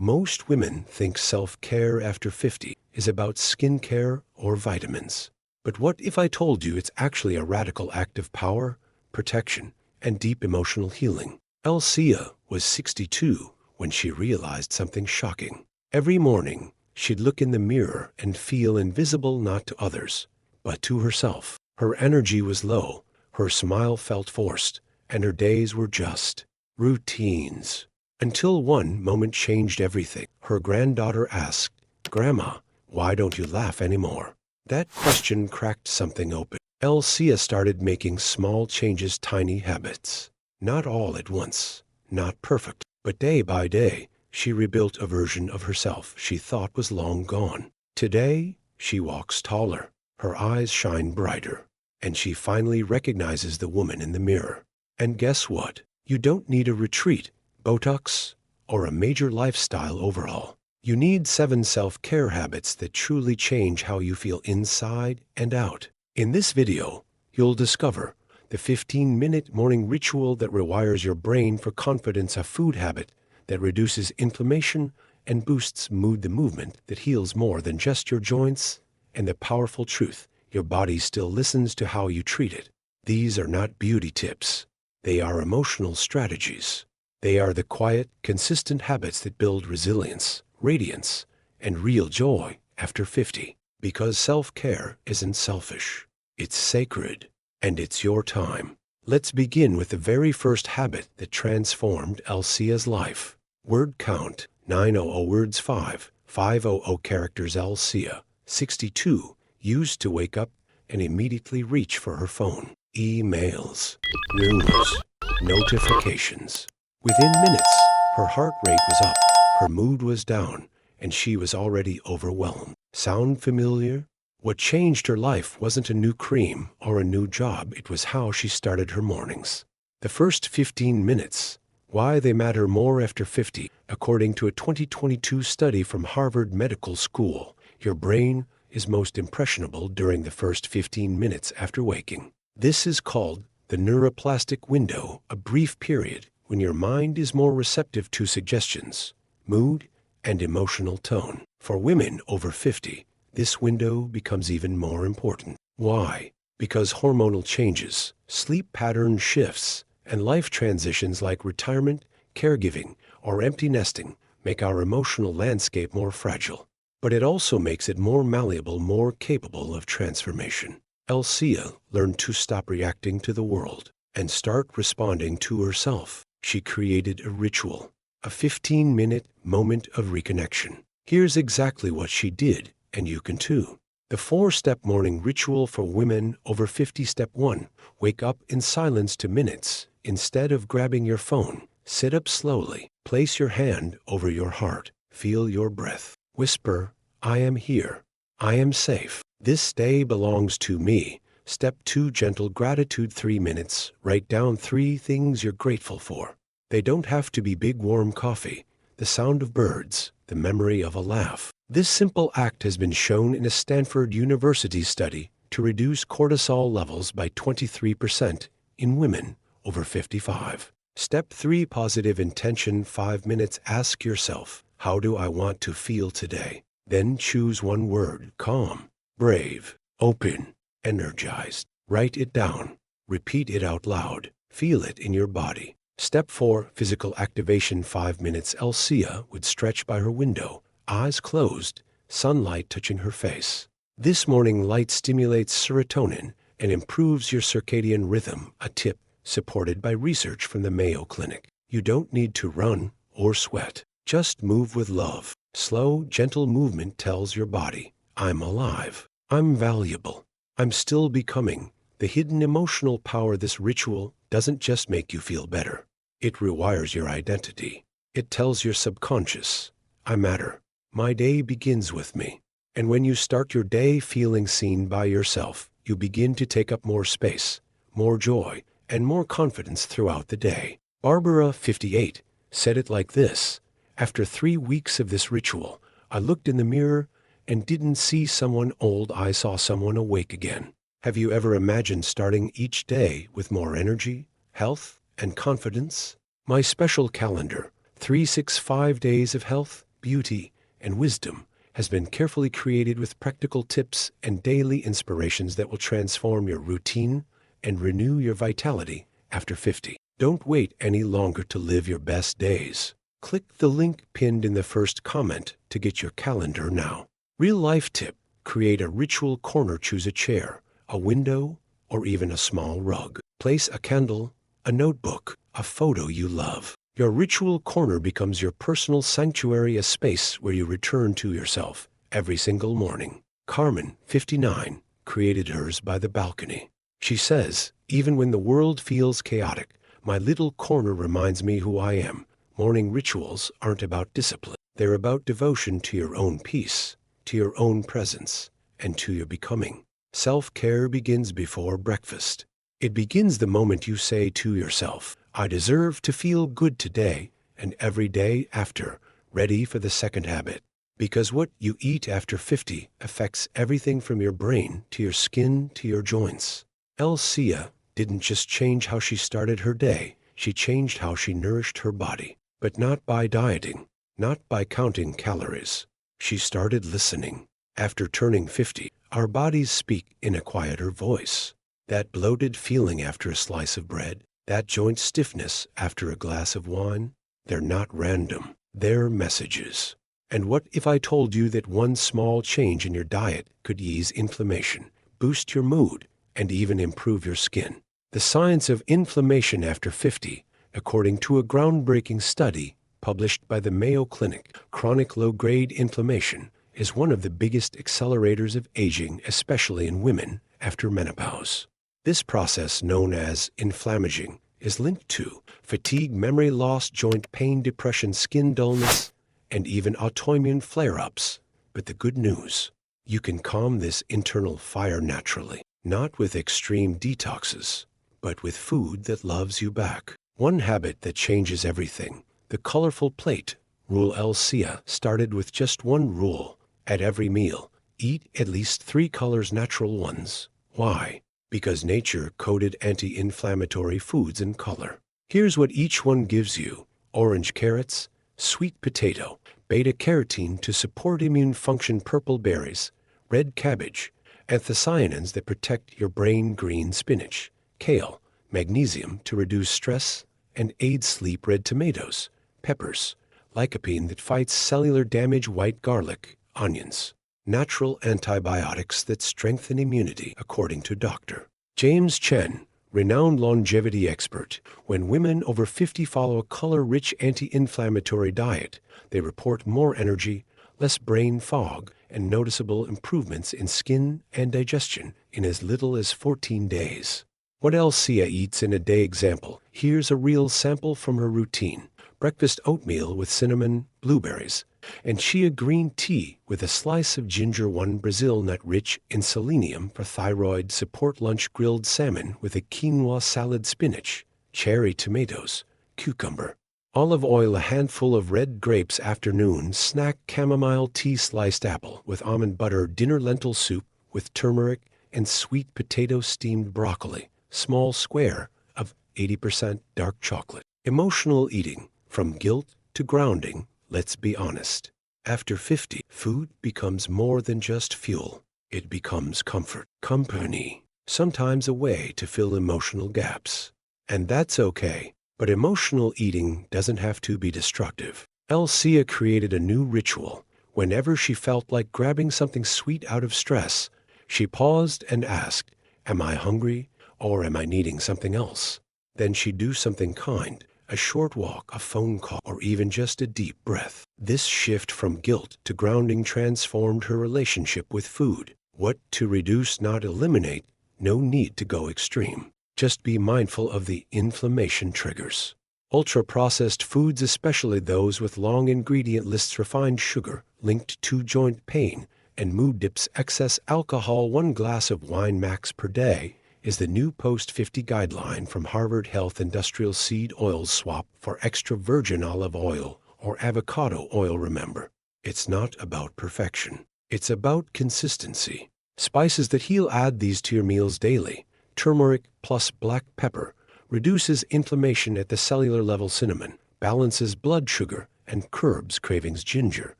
Most women think self-care after 50 is about skincare or vitamins. But what if I told you it's actually a radical act of power, protection, and deep emotional healing? Alcia was 62 when she realized something shocking. Every morning, she'd look in the mirror and feel invisible not to others, but to herself. Her energy was low, her smile felt forced, and her days were just routines. Until one moment changed everything. Her granddaughter asked, "Grandma, why don't you laugh anymore?" That question cracked something open. Alcia started making small changes, tiny habits. Not all at once, not perfect, but day by day, she rebuilt a version of herself she thought was long gone. Today, she walks taller, her eyes shine brighter, and she finally recognizes the woman in the mirror. And guess what? You don't need a retreat, Botox, or a major lifestyle overhaul. You need 7 self-care habits that truly change how you feel inside and out. In this video, you'll discover the 15-minute morning ritual that rewires your brain for confidence, a food habit that reduces inflammation and boosts mood, the movement that heals more than just your joints, and the powerful truth your body still listens to how you treat it. These are not beauty tips. They are emotional strategies. They are the quiet, consistent habits that build resilience, radiance, and real joy after 50. Because self-care isn't selfish. It's sacred, and it's your time. Let's begin with the very first habit that transformed Alcia's life. Word count, 900 words, 500 characters. Alcia, 62, used to wake up and immediately reach for her phone. Emails, news, notifications. Within minutes, her heart rate was up, her mood was down, and she was already overwhelmed. Sound familiar? What changed her life wasn't a new cream or a new job, it was how she started her mornings. The first 15 minutes, why they matter more after 50. According to a 2022 study from Harvard Medical School, your brain is most impressionable during the first 15 minutes after waking. This is called the neuroplastic window, a brief period when your mind is more receptive to suggestions, mood, and emotional tone. For women over 50, this window becomes even more important. Why? Because hormonal changes, sleep pattern shifts, and life transitions like retirement, caregiving, or empty nesting make our emotional landscape more fragile. But it also makes it more malleable, more capable of transformation. Alcia learned to stop reacting to the world and start responding to herself. She created a ritual, a 15-minute moment of reconnection. Here's exactly what she did, and you can too. The 4-step morning ritual for women over 50. Step 1. Wake up in silence 2 minutes. Instead of grabbing your phone, sit up slowly. Place your hand over your heart. Feel your breath. Whisper, "I am here. I am safe. This day belongs to me." Step 2. Gentle gratitude 3 minutes. Write down 3 things you're grateful for. They don't have to be big warm coffee, the sound of birds, the memory of a laugh. This simple act has been shown in a Stanford University study to reduce cortisol levels by 23% in women over 55. Step 3. Positive intention 5 minutes. Ask yourself, how do I want to feel today? Then choose one word: calm, brave, open, energized. Write it down. Repeat it out loud. Feel it in your body. Step 4. Physical activation 5 minutes. Alcia would stretch by her window, eyes closed, sunlight touching her face. This morning light stimulates serotonin and improves your circadian rhythm, a tip supported by research from the Mayo Clinic. You don't need to run or sweat. Just move with love. Slow, gentle movement tells your body, "I'm alive. I'm valuable. I'm still becoming." The hidden emotional power. This ritual doesn't just make you feel better. It rewires your identity. It tells your subconscious, "I matter. My day begins with me." And when you start your day feeling seen by yourself, you begin to take up more space, more joy, and more confidence throughout the day. Barbara, 58, said it like this: "After 3 weeks of this ritual, I looked in the mirror and didn't see someone old, I saw someone awake again." Have you ever imagined starting each day with more energy, health, and confidence? My special calendar, 365 Days of Health, beauty and wisdom, has been carefully created with practical tips and daily inspirations that will transform your routine and renew your vitality after 50. Don't wait any longer to live your best days. Click the link pinned in the first comment to get your calendar now. Real life tip: create a ritual corner. Choose a chair, a window, or even a small rug. Place a candle, a notebook, a photo you love. Your ritual corner becomes your personal sanctuary, a space where you return to yourself every single morning. Carmen, 59, created hers by the balcony. She says, "Even when the world feels chaotic, my little corner reminds me who I am." Morning rituals aren't about discipline. They're about devotion to your own peace, to your own presence, and to your becoming. Self-care begins before breakfast. It begins the moment you say to yourself, "I deserve to feel good today and every day after," ready for the second habit. Because what you eat after 50 affects everything from your brain to your skin to your joints. Elsia didn't just change how she started her day, she changed how she nourished her body. But not by dieting, not by counting calories. She started listening. After turning 50, our bodies speak in a quieter voice. That bloated feeling after a slice of bread, that joint stiffness after a glass of wine, they're not random. They're messages. And what if I told you that one small change in your diet could ease inflammation, boost your mood, and even improve your skin? The science of inflammation after 50, according to a groundbreaking study published by the Mayo Clinic. Chronic low-grade inflammation is one of the biggest accelerators of aging, especially in women after menopause. This process, known as inflammaging, is linked to fatigue, memory loss, joint pain, depression, skin dullness, and even autoimmune flare-ups. But the good news: you can calm this internal fire naturally, not with extreme detoxes, but with food that loves you back. One habit that changes everything: the colorful plate. Rule Elsia started with just one rule: at every meal, eat at least 3 colors, natural ones. Why? Because nature coded anti-inflammatory foods in color. Here's what each one gives you: orange carrots, sweet potato, beta-carotene to support immune function, purple berries, red cabbage, anthocyanins that protect your brain, green spinach, kale, magnesium to reduce stress and aid sleep, red tomatoes, peppers, lycopene that fights cellular damage, white garlic, onions, natural antibiotics that strengthen immunity, according to Dr. James Chen, renowned longevity expert. When women over 50 follow a color-rich anti-inflammatory diet, they report more energy, less brain fog, and noticeable improvements in skin and digestion in as little as 14 days. What Elsia eats in a day example. Here's a real sample from her routine: breakfast oatmeal with cinnamon, blueberries, and chia green tea with a slice of ginger, 1 Brazil nut rich in selenium for thyroid support. Lunch: grilled salmon with a quinoa salad, spinach, cherry tomatoes, cucumber, olive oil, a handful of red grapes. Afternoon snack: chamomile tea, sliced apple with almond butter. Dinner: lentil soup with turmeric and sweet potato, steamed broccoli, small square of 80% dark chocolate. Emotional eating: from guilt to grounding. Let's be honest. After 50, food becomes more than just fuel. It becomes comfort, company, sometimes a way to fill emotional gaps. And that's okay. But emotional eating doesn't have to be destructive. Elsia created a new ritual. Whenever she felt like grabbing something sweet out of stress, she paused and asked, "Am I hungry, or am I needing something else?" Then she'd do something kind: a short walk, a phone call, or even just a deep breath. This shift from guilt to grounding transformed her relationship with food. What to reduce, not eliminate. No need to go extreme. Just be mindful of the inflammation triggers. Ultra-processed foods, especially those with long ingredient lists, refined sugar, linked to joint pain and mood dips. Excess alcohol: 1 glass of wine max per day is the new post-50 guideline from Harvard Health. Industrial seed oils: swap for extra virgin olive oil or avocado oil. Remember, it's not about perfection. It's about consistency. Spices that heal: add these to your meals daily. Turmeric plus black pepper reduces inflammation at the cellular level. Cinnamon balances blood sugar and curbs cravings. Ginger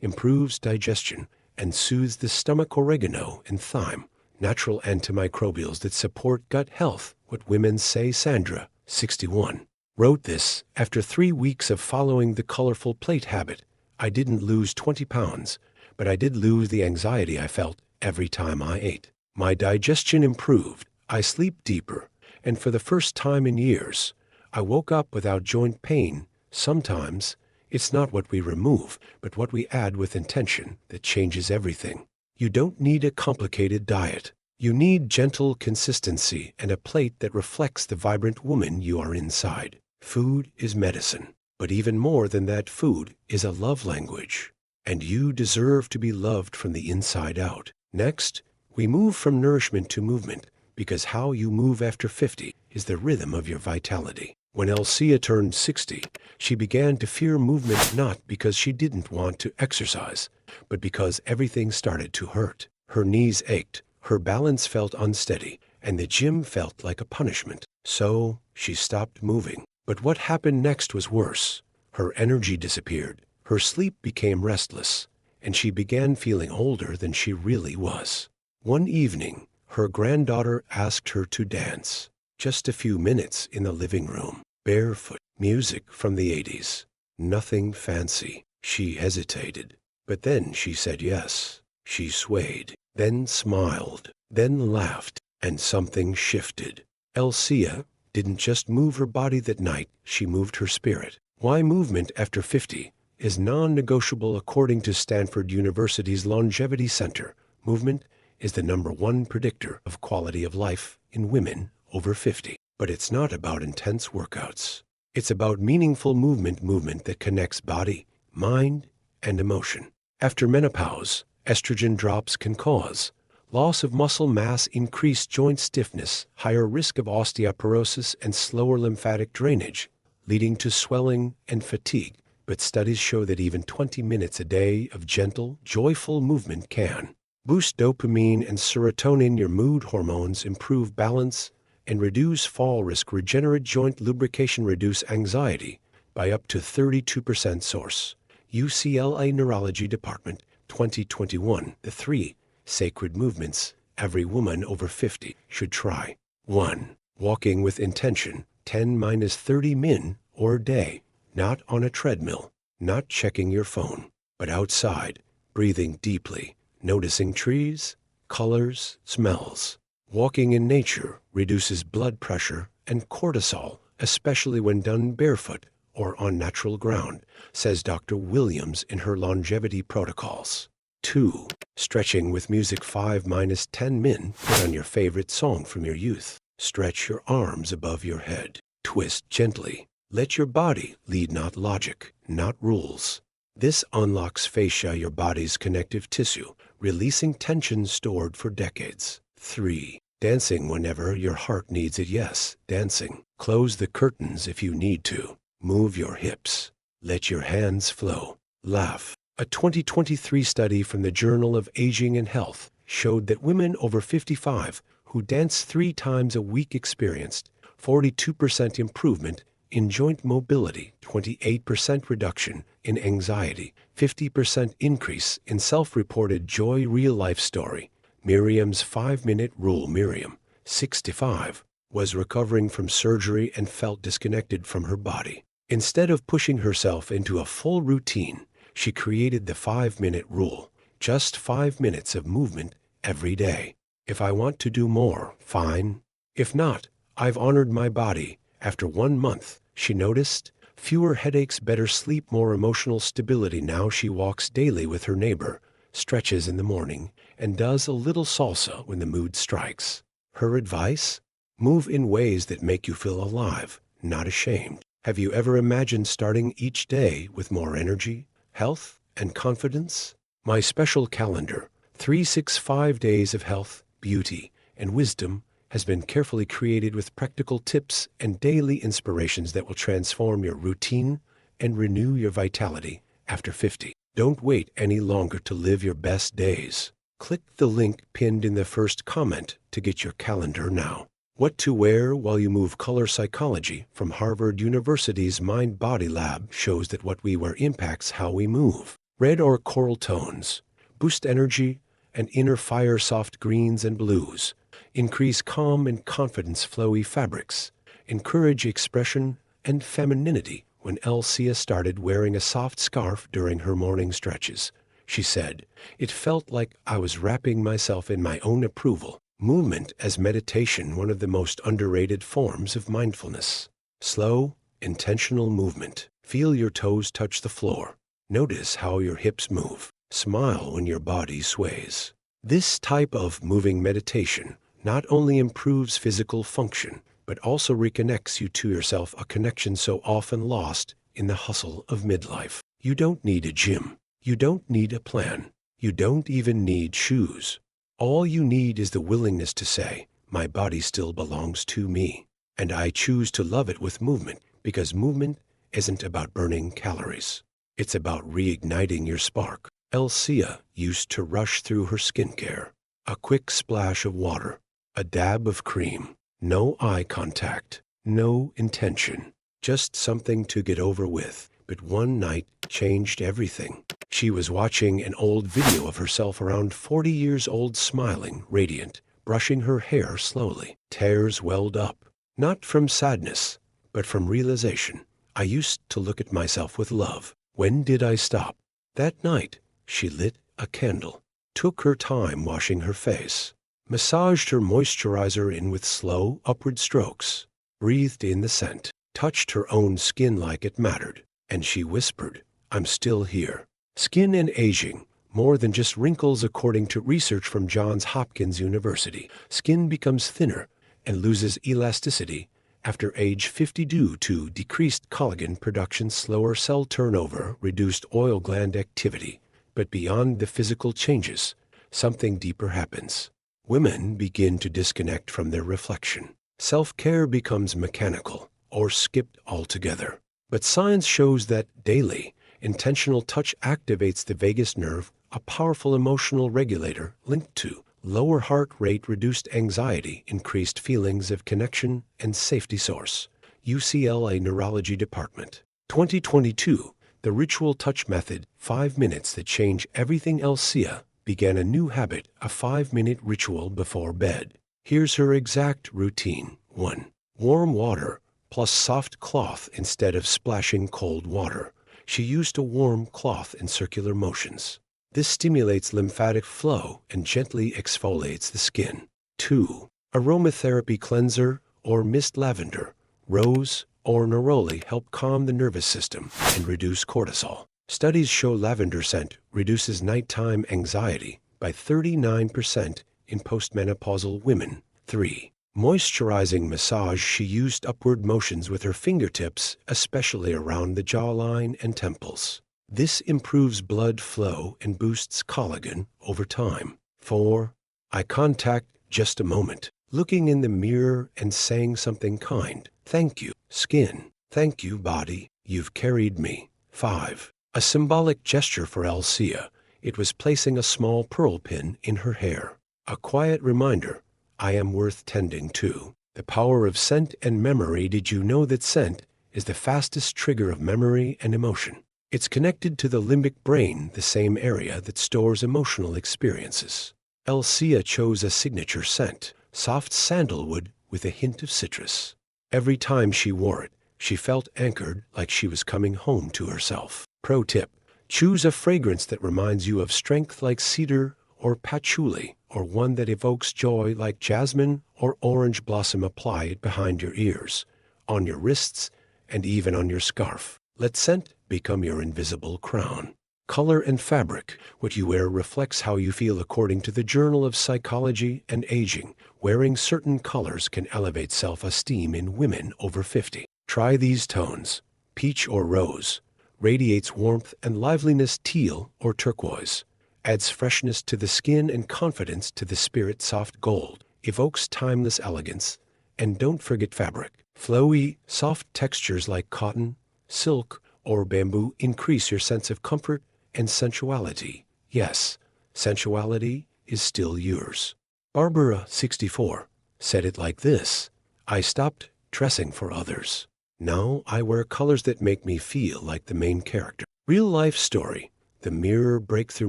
improves digestion and soothes the stomach. Oregano and thyme, natural antimicrobials that support gut health. What women say. Sandra, 61, wrote this after 3 weeks of following the colorful plate habit. I didn't lose 20 pounds, but I did lose the anxiety I felt every time I ate. My digestion improved, I sleep deeper, and for the first time in years, I woke up without joint pain. Sometimes it's not what we remove, but what we add with intention that changes everything. You don't need a complicated diet. You need gentle consistency and a plate that reflects the vibrant woman you are inside. Food is medicine, but even more than that, food is a love language, and you deserve to be loved from the inside out. Next, we move from nourishment to movement, because how you move after 50 is the rhythm of your vitality. When Elsia turned 60, she began to fear movement, not because she didn't want to exercise, but because everything started to hurt. Her knees ached, her balance felt unsteady, and the gym felt like a punishment. So she stopped moving. But what happened next was worse. Her energy disappeared, her sleep became restless, and she began feeling older than she really was. One evening, her granddaughter asked her to dance. Just a few minutes in the living room, barefoot, music from the 80s. Nothing fancy. She hesitated, but then she said yes. She swayed, then smiled, then laughed, and something shifted. Elsia didn't just move her body that night, she moved her spirit. Why movement after 50 is non-negotiable. According to Stanford University's Longevity Center, movement is the #1 predictor of quality of life in women over 50. But it's not about intense workouts. It's about meaningful movement that connects body, mind, and emotion. After menopause, estrogen drops can cause loss of muscle mass, increased joint stiffness, higher risk of osteoporosis, and slower lymphatic drainage, leading to swelling and fatigue. But studies show that even 20 minutes a day of gentle, joyful movement can boost dopamine and serotonin, your mood hormones, improve balance, and reduce fall risk. Regenerate joint lubrication reduce anxiety by up to 32%. Source: UCLA Neurology Department, 2021. The 3 sacred movements every woman over 50 should try. 1. Walking with intention, 10-30 min or day, not on a treadmill, not checking your phone, but outside, breathing deeply, noticing trees, colors, smells. Walking in nature reduces blood pressure and cortisol, especially when done barefoot or on natural ground, says Dr. Williams in her longevity protocols. 2. Stretching with music, 5-10 min. Put on your favorite song from your youth. Stretch your arms above your head. Twist gently. Let your body lead, not logic, not rules. This unlocks fascia, your body's connective tissue, releasing tension stored for decades. 3. Dancing whenever your heart needs it. Yes, dancing. Close the curtains if you need to. Move your hips. Let your hands flow. Laugh. A 2023 study from the Journal of Aging and Health showed that women over 55 who danced 3 times a week experienced 42% improvement in joint mobility, 28% reduction in anxiety, 50% increase in self-reported joy. Real-life story. Miriam's 5-minute rule. Miriam, 65, was recovering from surgery and felt disconnected from her body. Instead of pushing herself into a full routine, she created the 5-minute rule, just 5 minutes of movement every day. If I want to do more, fine. If not, I've honored my body. After 1 month, she noticed fewer headaches, better sleep, more emotional stability. Now she walks daily with her neighbor, stretches in the morning, and does a little salsa when the mood strikes. Her advice? Move in ways that make you feel alive, not ashamed. Have you ever imagined starting each day with more energy, health, and confidence? My special calendar, 365 days of health, beauty, and wisdom, has been carefully created with practical tips and daily inspirations that will transform your routine and renew your vitality after 50. Don't wait any longer to live your best days. Click the link pinned in the first comment to get your calendar now. What to wear while you move. Color psychology from Harvard University's Mind-Body Lab shows that what we wear impacts how we move. Red or coral tones boost energy and inner fire. Soft greens and blues increase calm and confidence. Flowy fabrics encourage expression and femininity. When Elsia started wearing a soft scarf during her morning stretches, she said, "It felt like I was wrapping myself in my own approval." Movement as meditation, one of the most underrated forms of mindfulness. Slow, intentional movement. Feel your toes touch the floor. Notice how your hips move. Smile when your body sways. This type of moving meditation not only improves physical function, but also reconnects you to yourself, a connection so often lost in the hustle of midlife. You don't need a gym. You don't need a plan. You don't even need shoes. All you need is the willingness to say, "My body still belongs to me, and I choose to love it with movement," because movement isn't about burning calories. It's about reigniting your spark. Elsia used to rush through her skincare. A quick splash of water, a dab of cream, no eye contact, no intention, just something to get over with. But one night changed everything. She was watching an old video of herself around 40 years old, smiling, radiant, brushing her hair slowly. Tears welled up, not from sadness, but from realization. I used to look at myself with love. When did I stop? That night, she lit a candle, took her time washing her face, massaged her moisturizer in with slow, upward strokes, breathed in the scent, touched her own skin like it mattered, and she whispered, "I'm still here." Skin and aging, more than just wrinkles. According to research from Johns Hopkins University, skin becomes thinner and loses elasticity after age 50 due to decreased collagen production, slower cell turnover, reduced oil gland activity. But beyond the physical changes, something deeper happens. Women begin to disconnect from their reflection. Self-care becomes mechanical or skipped altogether. But science shows that daily, intentional touch activates the vagus nerve, a powerful emotional regulator linked to lower heart rate, reduced anxiety, increased feelings of connection and safety. Source: UCLA Neurology Department. 2022, the ritual touch method, 5 minutes that change everything. Elsia began a new habit, a 5-minute ritual before bed. Here's her exact routine. 1. Warm water plus soft cloth instead of splashing cold water. She used a warm cloth in circular motions. This stimulates lymphatic flow and gently exfoliates the skin. 2. Aromatherapy cleanser or mist. Lavender, rose, or neroli help calm the nervous system and reduce cortisol. Studies show lavender scent reduces nighttime anxiety by 39% in postmenopausal women. 3. Moisturizing massage. She used upward motions with her fingertips, especially around the jawline and temples. This improves blood flow and boosts collagen over time. 4. Eye contact, just a moment, looking in the mirror and saying something kind. Thank you, skin. Thank you, body. You've carried me. 5. A symbolic gesture for Elsia. It was placing a small pearl pin in her hair. A quiet reminder, I am worth tending to. The power of scent and memory. Did you know that scent is the fastest trigger of memory and emotion? It's connected to the limbic brain, the same area that stores emotional experiences. Elsia chose a signature scent, soft sandalwood with a hint of citrus. Every time she wore it, she felt anchored, like she was coming home to herself. Pro tip: choose a fragrance that reminds you of strength, like cedar or patchouli, or one that evokes joy like jasmine or orange blossom. Apply it behind your ears, on your wrists, and even on your scarf. Let scent become your invisible crown. Color and fabric. What you wear reflects how you feel. According to the Journal of Psychology and Aging, wearing certain colors can elevate self-esteem in women over 50. Try these tones. Peach or rose radiates warmth and liveliness. Teal or turquoise adds freshness to the skin and confidence to the spirit. Soft gold evokes timeless elegance. And don't forget fabric. Flowy, soft textures like cotton, silk, or bamboo increase your sense of comfort and sensuality. Yes, sensuality is still yours. Barbara, 64, said it like this: I stopped dressing for others. Now I wear colors that make me feel like the main character. Real life story. The mirror breakthrough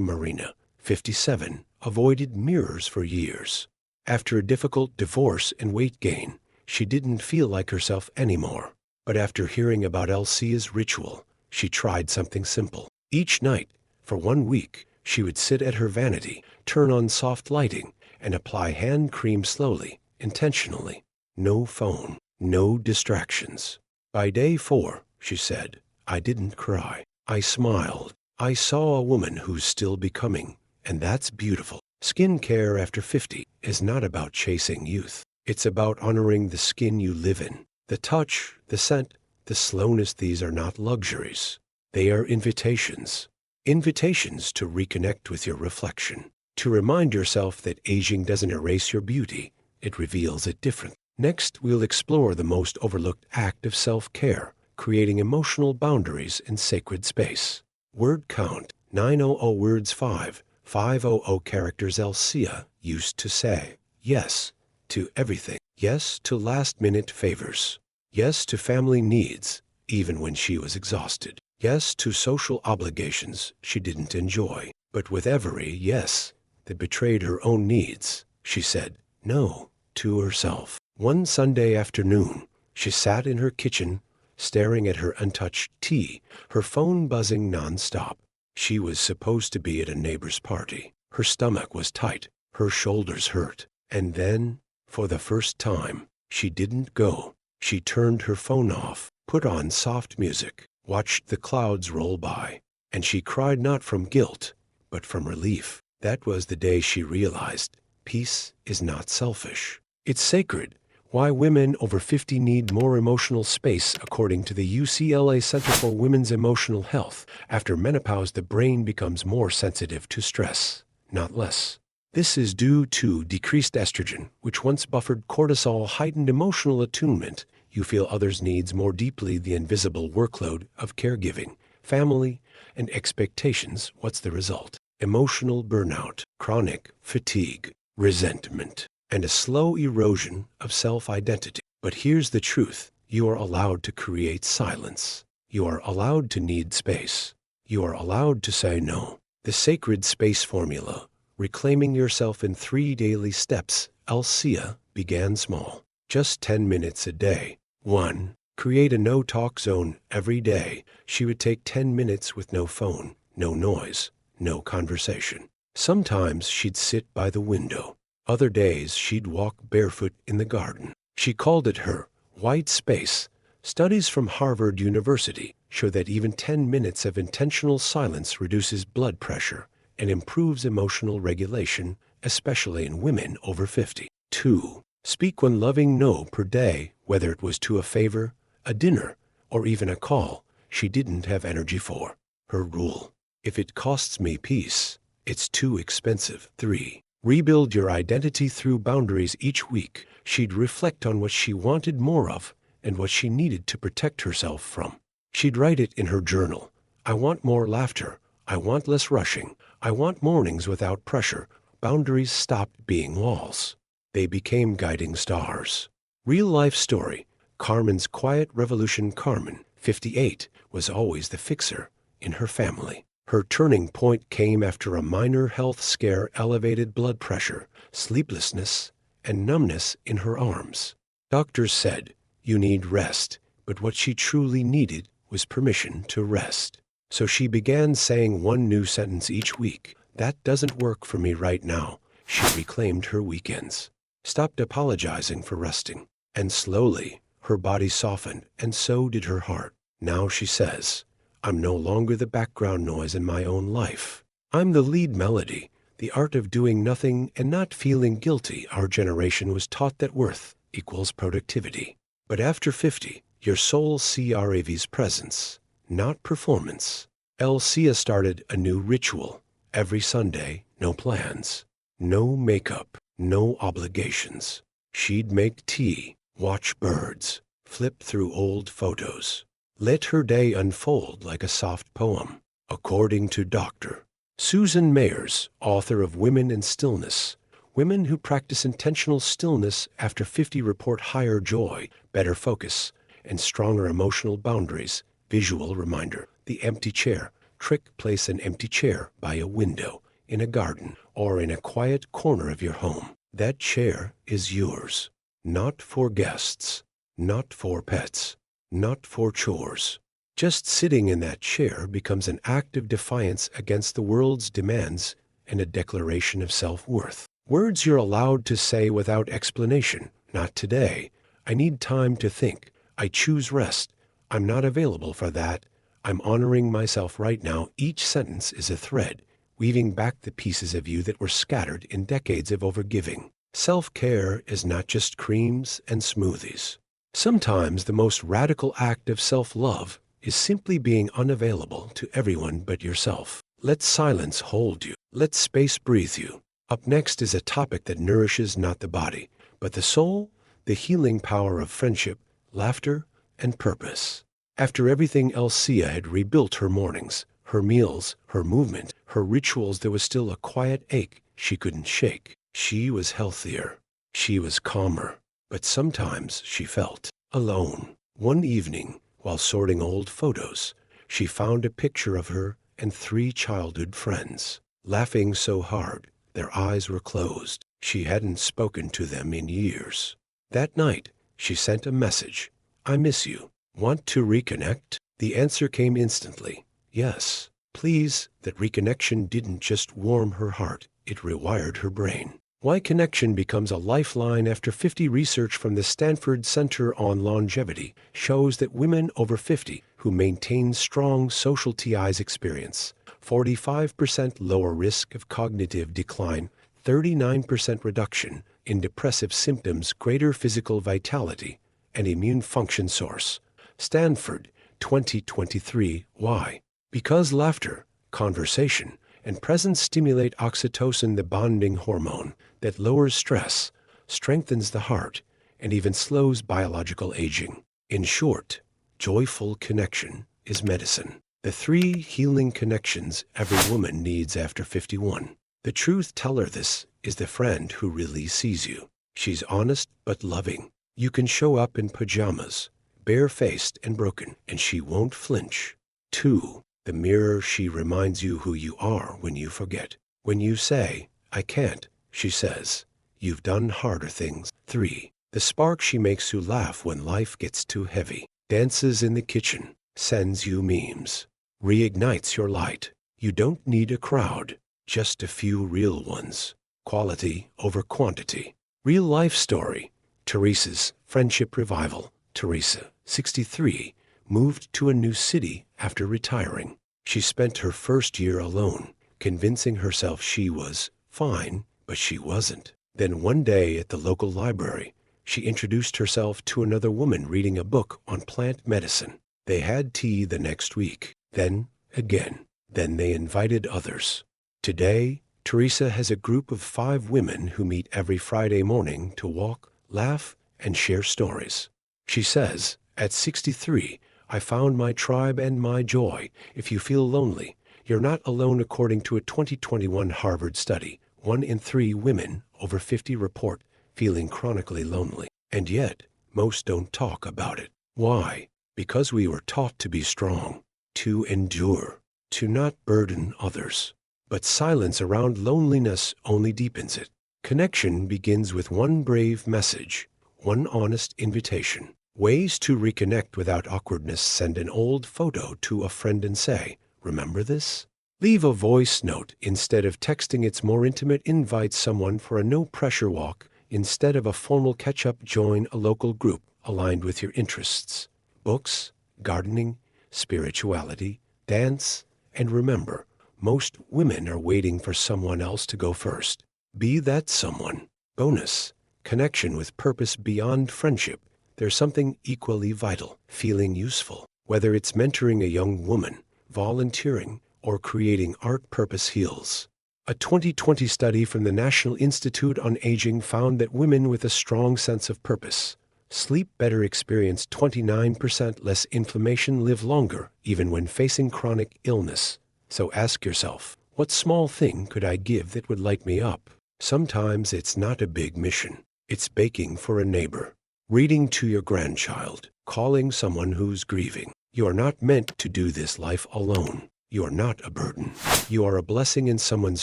Marina, 57, avoided mirrors for years. After a difficult divorce and weight gain, she didn't feel like herself anymore. But after hearing about Alcia's ritual, she tried something simple. Each night, for 1 week, she would sit at her vanity, turn on soft lighting, and apply hand cream slowly, intentionally. No phone, no distractions. By day 4, she said, I didn't cry. I smiled. I saw a woman who's still becoming, and that's beautiful. Skincare after 50 is not about chasing youth. It's about honoring the skin you live in. The touch, the scent, the slowness, these are not luxuries. They are invitations. Invitations to reconnect with your reflection. To remind yourself that aging doesn't erase your beauty, it reveals it differently. Next, we'll explore the most overlooked act of self-care, creating emotional boundaries in sacred space. Word count, 900 words 500 characters. Alcia used to say yes to everything. Yes to last-minute favors. Yes to family needs, even when she was exhausted. Yes to social obligations she didn't enjoy. But with every yes that betrayed her own needs, she said no to herself. One Sunday afternoon, she sat in her kitchen, staring at her untouched tea, her phone buzzing non-stop. She was supposed to be at a neighbor's party. Her stomach was tight, her shoulders hurt. And then, for the first time, she didn't go. She turned her phone off, put on soft music, watched the clouds roll by, and she cried not from guilt, but from relief. That was the day she realized peace is not selfish. It's sacred. Why women over 50 need more emotional space. According to the UCLA Center for Women's Emotional Health, after menopause the brain becomes more sensitive to stress, not less. This is due to decreased estrogen, which once buffered cortisol, heightened emotional attunement. You feel others' needs more deeply. The invisible workload of caregiving, family, and expectations. What's the result? Emotional burnout, chronic fatigue, resentment, and a slow erosion of self-identity. But here's the truth. You are allowed to create silence. You are allowed to need space. You are allowed to say no. The sacred space formula. Reclaiming yourself in 3 daily steps. Alcia began small. Just 10 minutes a day. 1. Create a no-talk zone every day. She would take 10 minutes with no phone, no noise, no conversation. Sometimes she'd sit by the window. Other days she'd walk barefoot in the garden. She called it her white space. Studies from Harvard University show that even 10 minutes of intentional silence reduces blood pressure and improves emotional regulation, especially in women over 50. 2. Speak one loving no per day, whether it was to a favor, a dinner, or even a call she didn't have energy for. Her rule: if it costs me peace, it's too expensive. 3. Rebuild your identity through boundaries. Each week, she'd reflect on what she wanted more of and what she needed to protect herself from. She'd write it in her journal. I want more laughter. I want less rushing. I want mornings without pressure. Boundaries stopped being walls. They became guiding stars. Real life story. Carmen's quiet revolution. Carmen, 58, was always the fixer in her family. Her turning point came after a minor health scare, elevated blood pressure, sleeplessness, and numbness in her arms. Doctors said, you need rest, but what she truly needed was permission to rest. So she began saying one new sentence each week. That doesn't work for me right now. She reclaimed her weekends, stopped apologizing for resting, and slowly her body softened, and so did her heart. Now she says, I'm no longer the background noise in my own life. I'm the lead melody, the art of doing nothing and not feeling guilty. Our generation was taught that worth equals productivity. But after 50, your soul craves presence, not performance. Alcia started a new ritual. Every Sunday, no plans, no makeup, no obligations. She'd make tea, watch birds, flip through old photos. Let her day unfold like a soft poem. According to Dr. Susan Mayers, author of Women in Stillness, Women who practice intentional stillness after 50 report higher joy, better focus, and stronger emotional boundaries. Visual reminder. The empty chair. Trick: place an empty chair by a window, in a garden, or in a quiet corner of your home. That chair is yours. Not for guests. Not for pets. Not for chores. Just sitting in that chair becomes an act of defiance against the world's demands and a declaration of self-worth. Words you're allowed to say without explanation. Not today. I need time to think. I choose rest. I'm not available for that. I'm honoring myself right now. Each sentence is a thread, weaving back the pieces of you that were scattered in decades of overgiving. Self-care is not just creams and smoothies. Sometimes the most radical act of self-love is simply being unavailable to everyone but yourself. Let silence hold you. Let space breathe you. Up next is a topic that nourishes not the body, but the soul, the healing power of friendship, laughter, and purpose. After everything else, Sia had rebuilt her mornings, her meals, her movement, her rituals. There was still a quiet ache she couldn't shake. She was healthier. She was calmer. But sometimes she felt alone. One evening, while sorting old photos, she found a picture of her and 3 childhood friends, laughing so hard their eyes were closed. She hadn't spoken to them in years. That night, she sent a message. I miss you. Want to reconnect? The answer came instantly. Yes. Please. That reconnection didn't just warm her heart, it rewired her brain. Why connection becomes a lifeline after 50. Research from the Stanford Center on Longevity shows that women over 50 who maintain strong social ties experience 45% lower risk of cognitive decline, 39% reduction in depressive symptoms, greater physical vitality, and immune function. Source: Stanford, 2023. Why? Because laughter, conversation, and presence stimulate oxytocin, the bonding hormone that lowers stress, strengthens the heart, and even slows biological aging. In short, joyful connection is medicine. The 3 healing connections every woman needs after 51. The truth teller. This is the friend who really sees you. She's honest but loving. You can show up in pajamas, barefaced and broken, and she won't flinch. 2. The mirror. She reminds you who you are when you forget. When you say, I can't, she says, you've done harder things. 3. The spark. She makes you laugh when life gets too heavy. Dances in the kitchen, sends you memes, reignites your light. You don't need a crowd, just a few real ones. Quality over quantity. Real life story. Teresa's friendship revival. Teresa, 63, moved to a new city after retiring. She spent her first year alone, convincing herself she was fine, but she wasn't. Then one day at the local library, she introduced herself to another woman reading a book on plant medicine. They had tea the next week, then again. Then they invited others. Today, Teresa has a group of 5 women who meet every Friday morning to walk, laugh, and share stories. She says, at 63, I found my tribe and my joy. If you feel lonely, you're not alone. According to a 2021 Harvard study, 1 in 3 women over 50 report feeling chronically lonely. And yet, most don't talk about it. Why? Because we were taught to be strong, to endure, to not burden others. But silence around loneliness only deepens it. Connection begins with one brave message, one honest invitation. Ways to reconnect without awkwardness. Send an old photo to a friend and say, remember this? Leave a voice note instead of texting. It's more intimate. Invite someone for a no-pressure walk instead of a formal catch-up. Join a local group aligned with your interests. Books, gardening, spirituality, dance, and remember, most women are waiting for someone else to go first. Be that someone. Bonus: connection with purpose beyond friendship. There's something equally vital, feeling useful. Whether it's mentoring a young woman, volunteering, or creating art. Purpose heals. A 2020 study from the National Institute on Aging found that women with a strong sense of purpose sleep better, experience 29% less inflammation, live longer, even when facing chronic illness. So ask yourself, what small thing could I give that would light me up? Sometimes it's not a big mission. It's baking for a neighbor, reading to your grandchild, calling someone who's grieving. You are not meant to do this life alone. You are not a burden. You are a blessing in someone's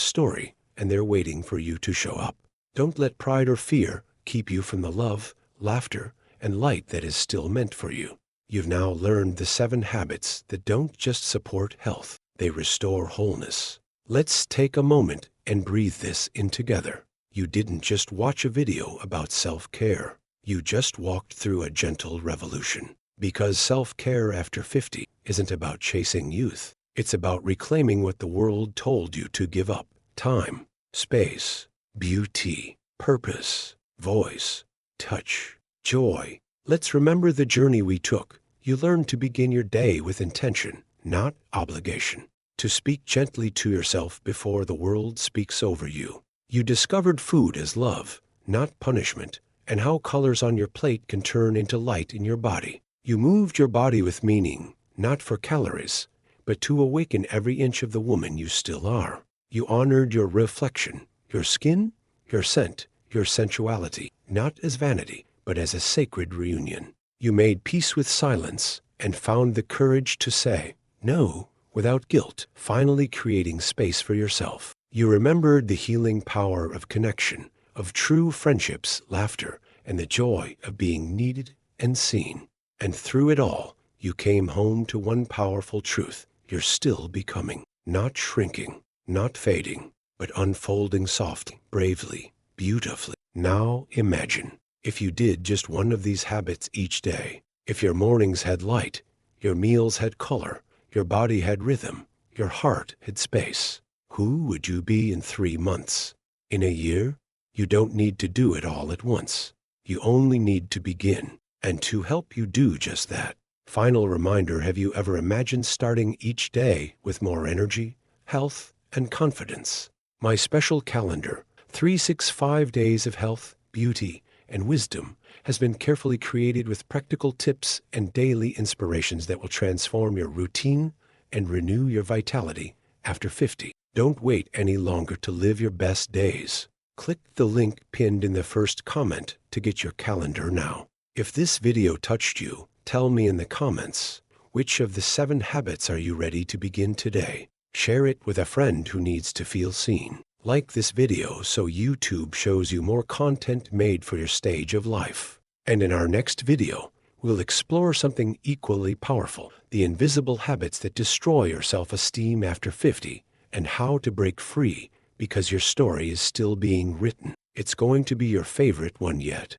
story, and they're waiting for you to show up. Don't let pride or fear keep you from the love, laughter, and light that is still meant for you. You've now learned the 7 habits that don't just support health, they restore wholeness. Let's take a moment and breathe this in together. You didn't just watch a video about self-care. You just walked through a gentle revolution. Because self-care after 50 isn't about chasing youth. It's about reclaiming what the world told you to give up. Time, space, beauty, purpose, voice, touch, joy. Let's remember the journey we took. You learned to begin your day with intention, not obligation. To speak gently to yourself before the world speaks over you. You discovered food as love, not punishment, and how colors on your plate can turn into light in your body. You moved your body with meaning, not for calories, but to awaken every inch of the woman you still are. You honored your reflection, your skin, your scent, your sensuality, not as vanity, but as a sacred reunion. You made peace with silence and found the courage to say no without guilt, finally creating space for yourself. You remembered the healing power of connection, of true friendships, laughter, and the joy of being needed and seen. And through it all, you came home to one powerful truth. You're still becoming, not shrinking, not fading, but unfolding softly, bravely, beautifully. Now imagine if you did just one of these habits each day. If your mornings had light, your meals had color, your body had rhythm, your heart had space. Who would you be in 3 months? In a year? You don't need to do it all at once. You only need to begin. And to help you do just that, final reminder, have you ever imagined starting each day with more energy, health, and confidence? My special calendar, 365 days of health, beauty, and wisdom, has been carefully created with practical tips and daily inspirations that will transform your routine and renew your vitality after 50. Don't wait any longer to live your best days. Click the link pinned in the first comment to get your calendar now. If this video touched you, tell me in the comments, which of the 7 habits are you ready to begin today? Share it with a friend who needs to feel seen. Like this video so YouTube shows you more content made for your stage of life. And in our next video, we'll explore something equally powerful, the invisible habits that destroy your self-esteem after 50, and how to break free because your story is still being written. It's going to be your favorite one yet.